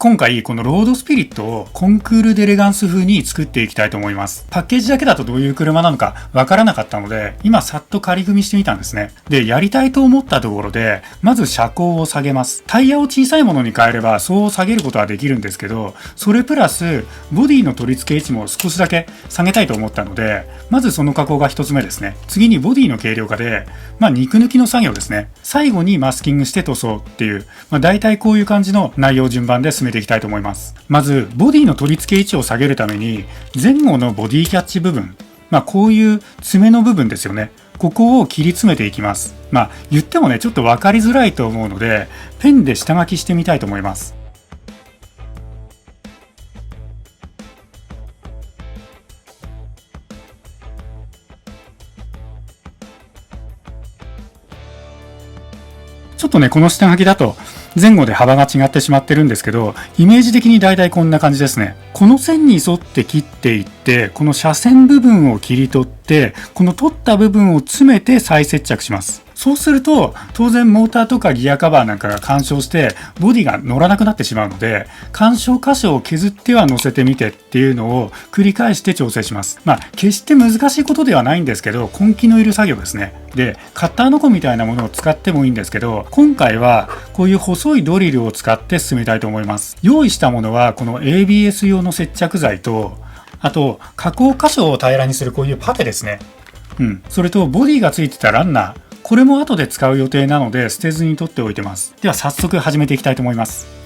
今回このロードスピリットをコンクールデレガンス風に作っていきたいと思います。パッケージだけだとどういう車なのかわからなかったので、今さっと仮組みしてみたんですね。で、やりたいと思ったところで、まず車高を下げます。タイヤを小さいものに変えればそう下げることはできるんですけど、それプラスボディの取り付け位置も少しだけ下げたいと思ったので、まずその加工が一つ目ですね。次にボディの軽量化で、肉抜きの作業ですね。最後にマスキングして塗装っていう、大体こういう感じの内容順番で進めていきたいと思います。まずボディの取り付け位置を下げるために、前後のボディキャッチ部分、こういう爪の部分ですよね。ここを切り詰めていきます。言ってもね、ちょっと分かりづらいと思うので、ペンで下書きしてみたいと思います。ちょっとね、この下書きだと前後で幅が違ってしまってるんですけど、イメージ的にだいたいこんな感じですね。この線に沿って切っていって、この車線部分を切り取って、この取った部分を詰めて再接着します。そうすると、当然モーターとかギアカバーなんかが干渉して、ボディが乗らなくなってしまうので、干渉箇所を削っては乗せてみてっていうのを繰り返して調整します。決して難しいことではないんですけど、根気のいる作業ですね。で、カッターノコみたいなものを使ってもいいんですけど、今回はこういう細いドリルを使って進めたいと思います。用意したものは、この ABS 用の接着剤と、あと、加工箇所を平らにするこういうパテですね。それと、ボディがついてたランナー。これも後で使う予定なので捨てずに取っておいてます。では早速始めていきたいと思います。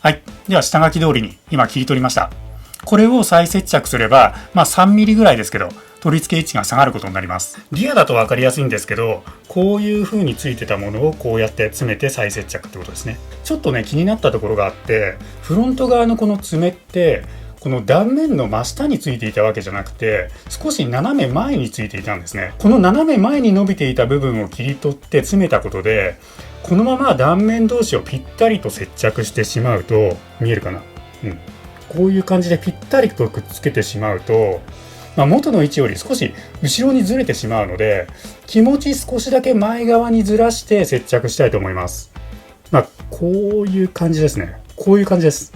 はい。では下書き通りに今切り取りました。これを再接着すれば、3ミリぐらいですけど、取り付け位置が下がることになります。リアだと分かりやすいんですけど、こういう風についてたものをこうやって詰めて再接着ってことですね。ちょっとね、気になったところがあって、フロント側のこの爪って、この断面の真下についていたわけじゃなくて、少し斜め前についていたんですね。この斜め前に伸びていた部分を切り取って詰めたことで、このまま断面同士をぴったりと接着してしまうと、見えるかな、こういう感じでぴったりとくっつけてしまうと、元の位置より少し後ろにずれてしまうので、気持ち少しだけ前側にずらして接着したいと思います。こういう感じですね。こういう感じです。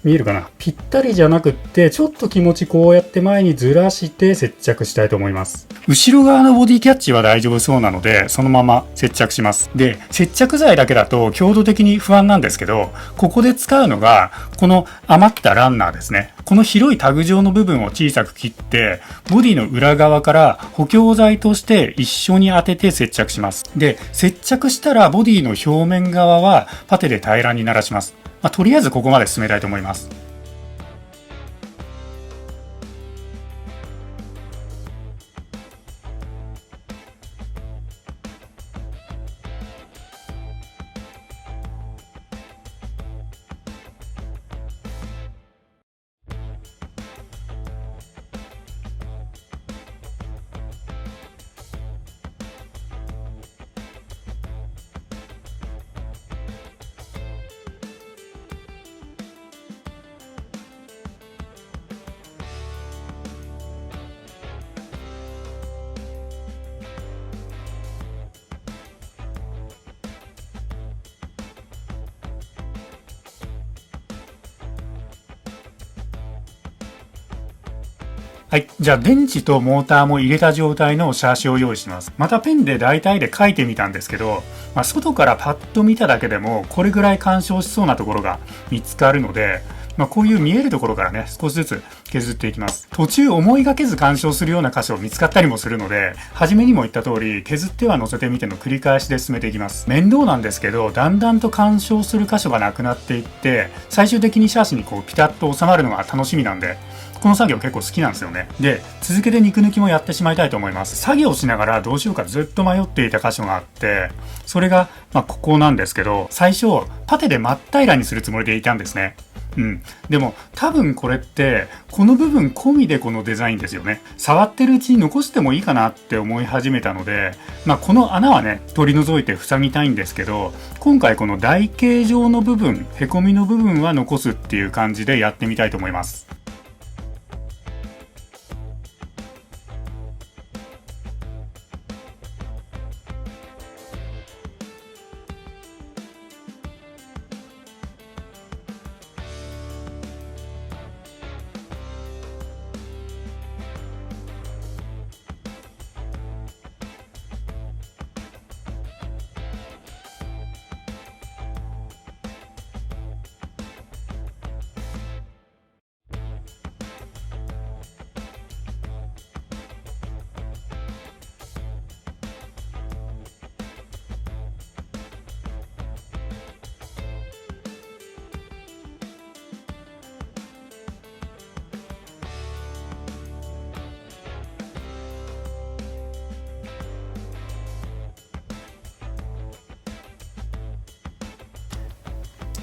見えるかな。ぴったりじゃなくって、ちょっと気持ちこうやって前にずらして接着したいと思います。後ろ側のボディキャッチは大丈夫そうなので、そのまま接着します。で、接着剤だけだと強度的に不安なんですけど、ここで使うのが、この余ったランナーですね。この広いタグ状の部分を小さく切って、ボディの裏側から補強剤として一緒に当てて接着します。で、接着したらボディの表面側はパテで平らにならします。とりあえずここまで進めたいと思います。はい。じゃあ電池とモーターも入れた状態のシャーシを用意します。またペンで大体で書いてみたんですけど、外からパッと見ただけでもこれぐらい干渉しそうなところが見つかるので、こういう見えるところからね、少しずつ削っていきます。途中思いがけず干渉するような箇所見つかったりもするので、初めにも言った通り、削っては乗せてみての繰り返しで進めていきます。面倒なんですけど、だんだんと干渉する箇所がなくなっていって、最終的にシャーシにこうピタッと収まるのが楽しみなんで、この作業結構好きなんですよね。で、続けて肉抜きもやってしまいたいと思います。作業しながらどうしようかずっと迷っていた箇所があって、それが、ここなんですけど、最初、パテで真っ平らにするつもりでいたんですね。でも多分これってこの部分込みでこのデザインですよね。触ってるうちに残してもいいかなって思い始めたので、この穴はね取り除いて塞ぎたいんですけど、今回この台形状の部分、へこみの部分は残すっていう感じでやってみたいと思います。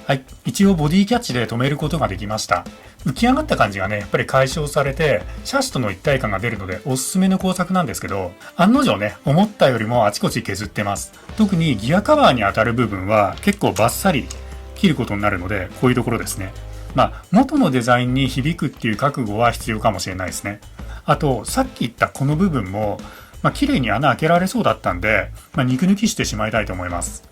はい、一応ボディキャッチで止めることができました。浮き上がった感じがね、やっぱり解消されて、シャシとの一体感が出るのでおすすめの工作なんですけど、案の定ね、思ったよりもあちこち削ってます。特にギアカバーに当たる部分は結構バッサリ切ることになるので、こういうところですね。元のデザインに響くっていう覚悟は必要かもしれないですね。あと、さっき言ったこの部分も、綺麗に穴開けられそうだったんで、肉抜きしてしまいたいと思います。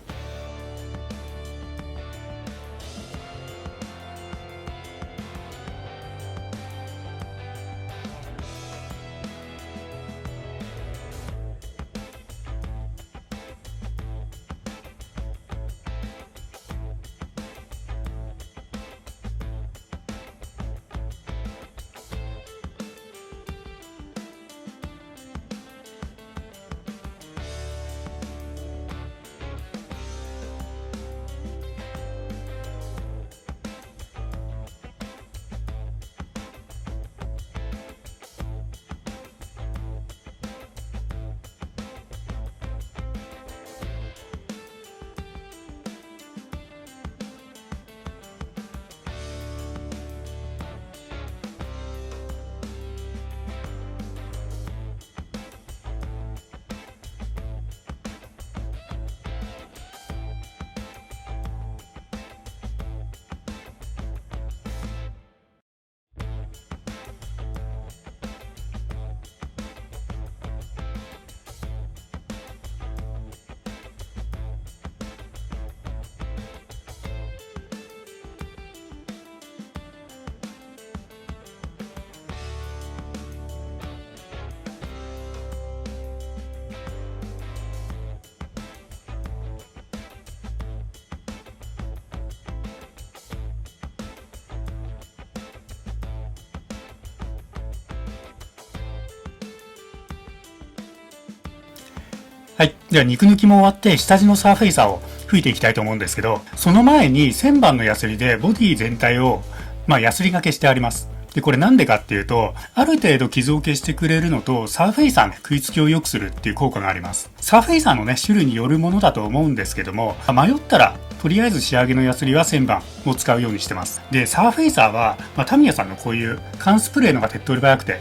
はい。では肉抜きも終わって下地のサーフェイサーを吹いていきたいと思うんですけど、その前に1000番のヤスリでボディ全体を、ヤスリがけしてあります。で、これなんでかっていうと、ある程度傷を消してくれるのと、サーフェイサーの食いつきを良くするっていう効果があります。サーフェイサーのね、種類によるものだと思うんですけども、迷ったら、とりあえず仕上げのヤスリは1000番を使うようにしてます。で、サーフェイサーは、タミヤさんのこういう缶スプレーのが手っ取り早くて、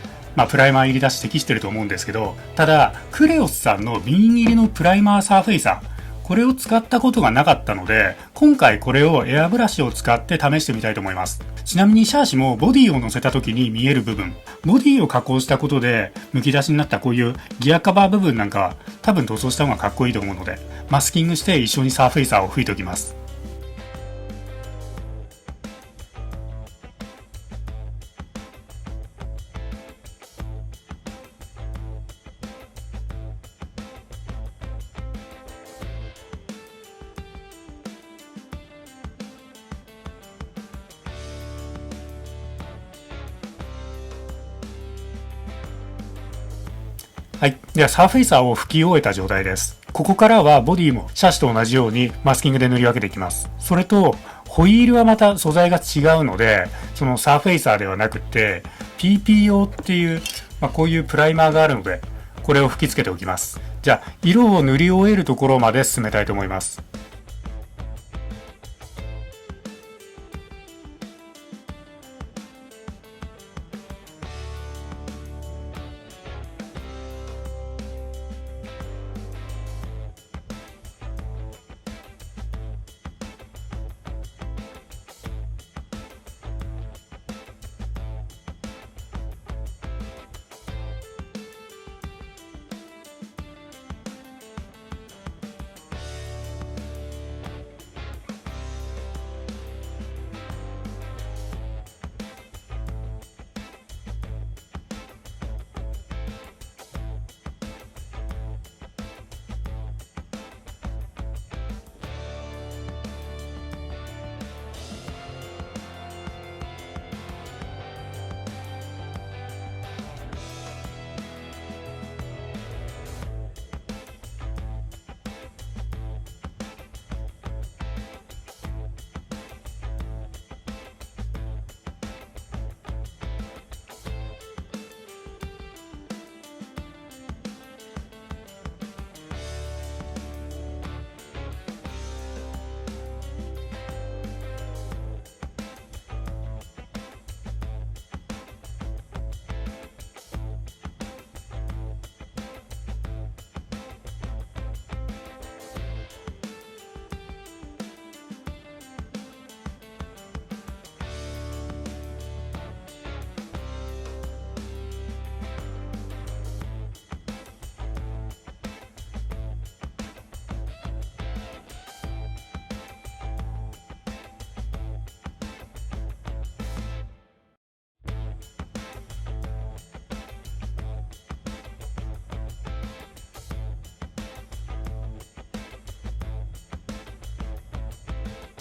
プライマー入りだし適してると思うんですけど、ただ、クレオスさんの瓶入りのプライマーサーフェイサー、これを使ったことがなかったので、今回これをエアブラシを使って試してみたいと思います。ちなみにシャーシもボディを乗せた時に見える部分、ボディを加工したことで剥き出しになったこういうギアカバー部分なんかは多分塗装した方がかっこいいと思うので、マスキングして一緒にサーフェイサーを吹いておきます。はい。では、サーフェイサーを拭き終えた状態です。ここからはボディもシャシと同じようにマスキングで塗り分けていきます。それと、ホイールはまた素材が違うので、そのサーフェイサーではなくて、PPO っていう、こういうプライマーがあるので、これを吹き付けておきます。じゃあ、色を塗り終えるところまで進めたいと思います。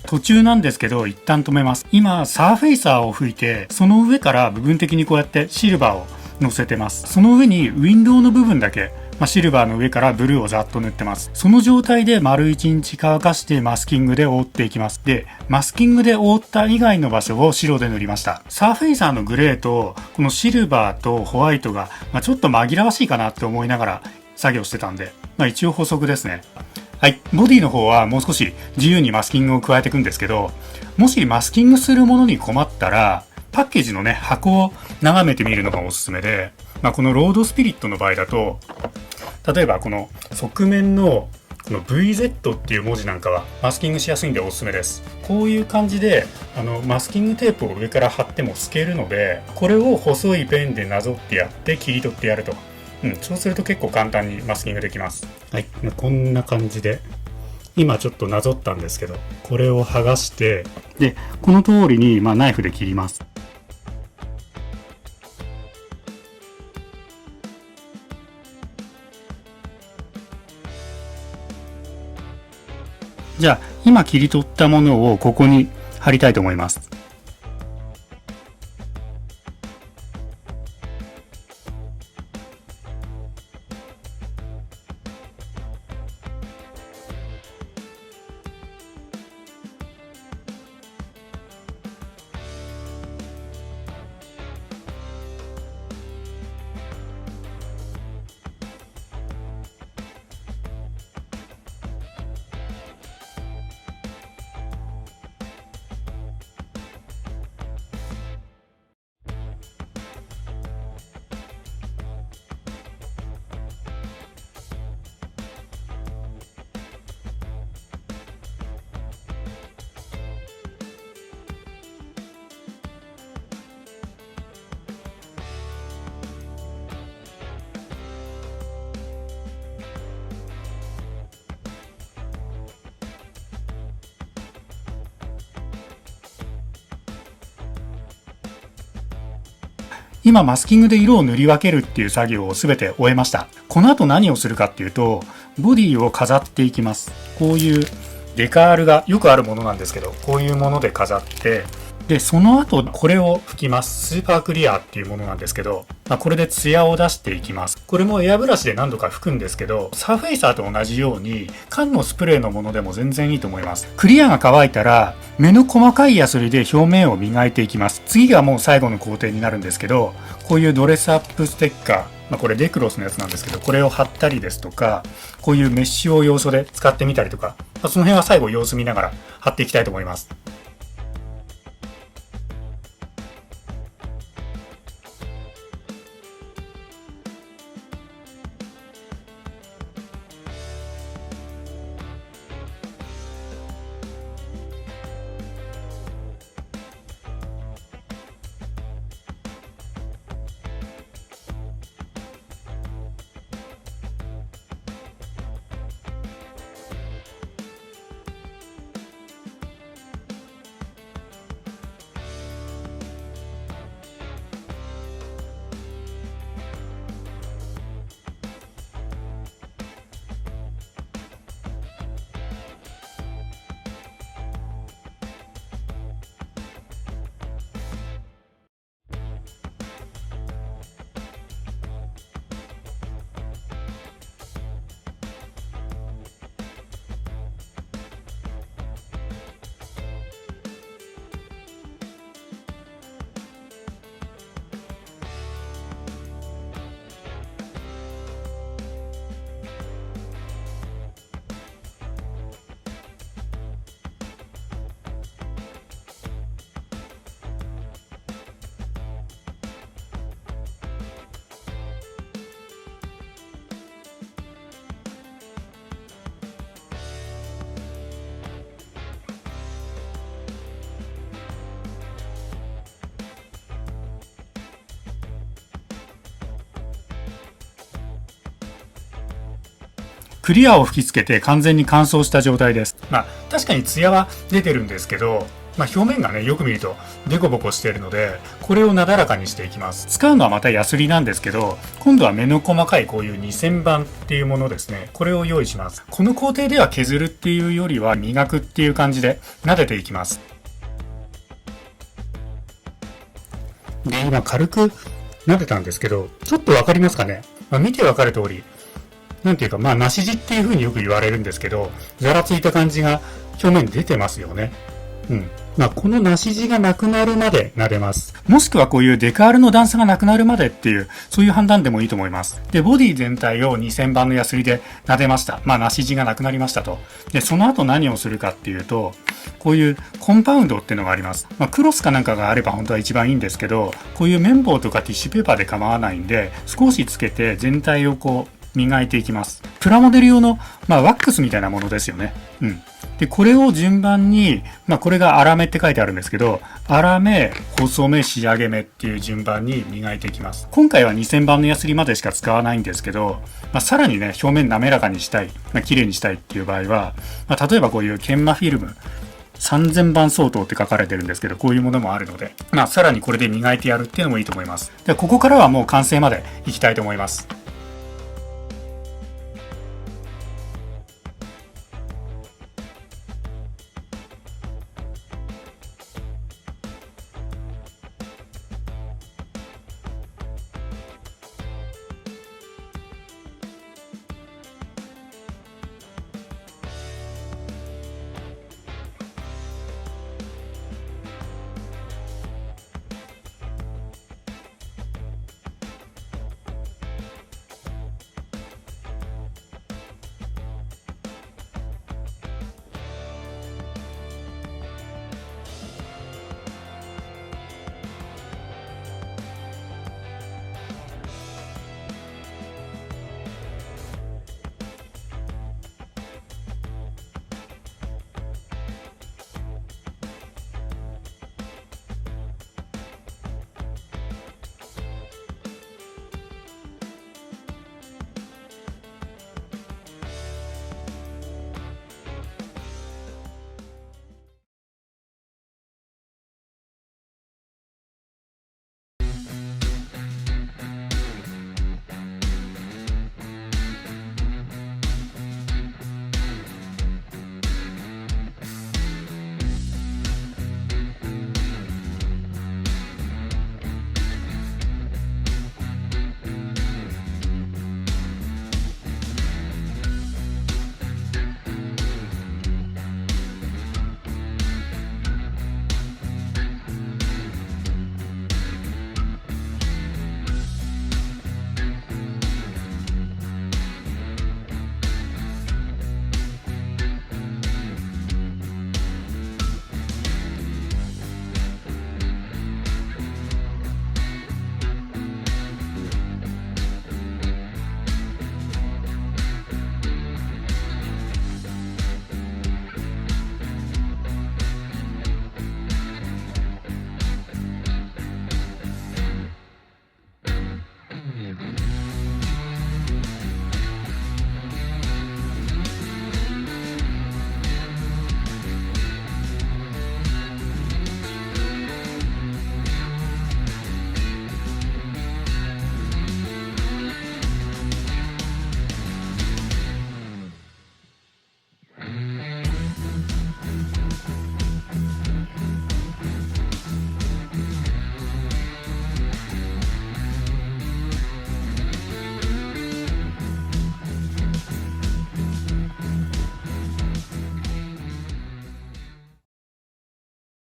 途中なんですけど、一旦止めます。今、サーフェイサーを吹いて、その上から部分的にこうやってシルバーを乗せてます。その上にウィンドウの部分だけ、シルバーの上からブルーをざっと塗ってます。その状態で丸1日乾かしてマスキングで覆っていきます。で、マスキングで覆った以外の場所を白で塗りました。サーフェイサーのグレーと、このシルバーとホワイトが、ちょっと紛らわしいかなって思いながら作業してたんで、一応補足ですね。はい。ボディの方はもう少し自由にマスキングを加えていくんですけど、もしマスキングするものに困ったら、パッケージのね、箱を眺めてみるのがおすすめで、このロードスピリットの場合だと、例えばこの側面のこの VZ っていう文字なんかはマスキングしやすいんでおすすめです。こういう感じでマスキングテープを上から貼っても透けるので、これを細いペンでなぞってやって切り取ってやると。そうすると結構簡単にマスキングできます。はい、こんな感じで今ちょっとなぞったんですけど、これを剥がして、でこの通りにナイフで切ります。じゃあ今切り取ったものをここに貼りたいと思います。今マスキングで色を塗り分けるっていう作業を全て終えました。この後何をするかっていうと、ボディを飾っていきます。こういうデカールがよくあるものなんですけど、こういうもので飾って、で、その後、これを拭きます。スーパークリアっていうものなんですけど、これでツヤを出していきます。これもエアブラシで何度か拭くんですけど、サーフェイサーと同じように、缶のスプレーのものでも全然いいと思います。クリアが乾いたら、目の細かいヤスリで表面を磨いていきます。次がもう最後の工程になるんですけど、こういうドレスアップステッカー、これデクロスのやつなんですけど、これを貼ったりですとか、こういうメッシュを要所で使ってみたりとか、その辺は最後様子見ながら貼っていきたいと思います。クリアを吹き付けて完全に乾燥した状態です。確かにツヤは出てるんですけど、表面がね、よく見るとデコボコしているので、これをなだらかにしていきます。使うのはまたヤスリなんですけど、今度は目の細かいこういう2000番っていうものですね。これを用意します。この工程では削るっていうよりは磨くっていう感じで撫でていきます。で、今軽く撫でたんですけど、ちょっとわかりますかね。見てわかる通り、なんていうか、梨地っていう風によく言われるんですけど、ざらついた感じが表面に出てますよね。この梨地がなくなるまで撫でます。もしくはこういうデカールの段差がなくなるまでっていう、そういう判断でもいいと思います。で、ボディ全体を2000番のヤスリで撫でました。梨地がなくなりましたと。で、その後何をするかっていうと、こういうコンパウンドっていうのがあります。クロスかなんかがあれば本当は一番いいんですけど、こういう綿棒とかティッシュペーパーで構わないんで、少しつけて全体をこう、磨いていきます。プラモデル用の、ワックスみたいなものですよね。で、これを順番に、これが粗めって書いてあるんですけど、粗め、細め、仕上げめっていう順番に磨いていきます。今回は2000番のヤスリまでしか使わないんですけど、さらにね、表面滑らかにしたい、綺麗にしたいっていう場合は、例えばこういう研磨フィルム、3000番相当って書かれてるんですけど、こういうものもあるので、さらにこれで磨いてやるっていうのもいいと思います。で、ここからはもう完成までいきたいと思います。